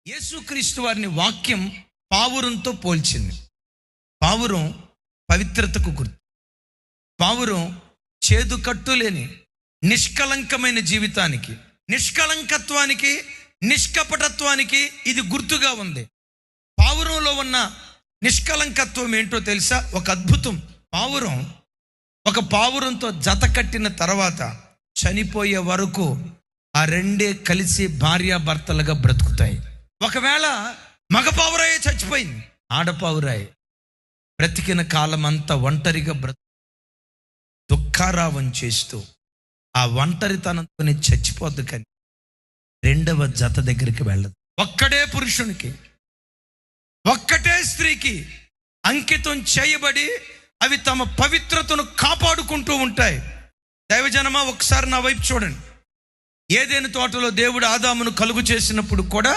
యేసుక్రీస్తు వారిని వాక్యం పావురంతో పోల్చింది. పావురం పవిత్రతకు గుర్తు. పావురం చేదు కట్టులేని నిష్కలంకమైన జీవితానికి, నిష్కలంకత్వానికి, నిష్కపటత్వానికి ఇది గుర్తుగా ఉంది. పావురంలో ఉన్న నిష్కలంకత్వం ఏంటో తెలుసా? ఒక అద్భుతం. ఒక పావురంతో జత కట్టిన తర్వాత చనిపోయే వరకు ఆ రెండే కలిసి భార్యాభర్తలుగా బ్రతుకుతాయి. ఒకవేళ మగ పావురాయే చచ్చిపోయింది, ఆడపావురాయి బ్రతికిన కాలం అంతా ఒంటరిగా దుఃఖారావం చేస్తూ ఆ ఒంటరితనంతోనే చచ్చిపోద్దు. కానీ రెండవ జత దగ్గరికి వెళ్ళదు. ఒక్కడే పురుషునికి, ఒక్కటే స్త్రీకి అంకితం చేయబడి అవి తమ పవిత్రతను కాపాడుకుంటూ ఉంటాయి. దైవజనమా, ఒకసారి నా వైపు చూడండి. ఏదెను తోటలో దేవుడు ఆదామును కలుగు చేసినప్పుడు కూడా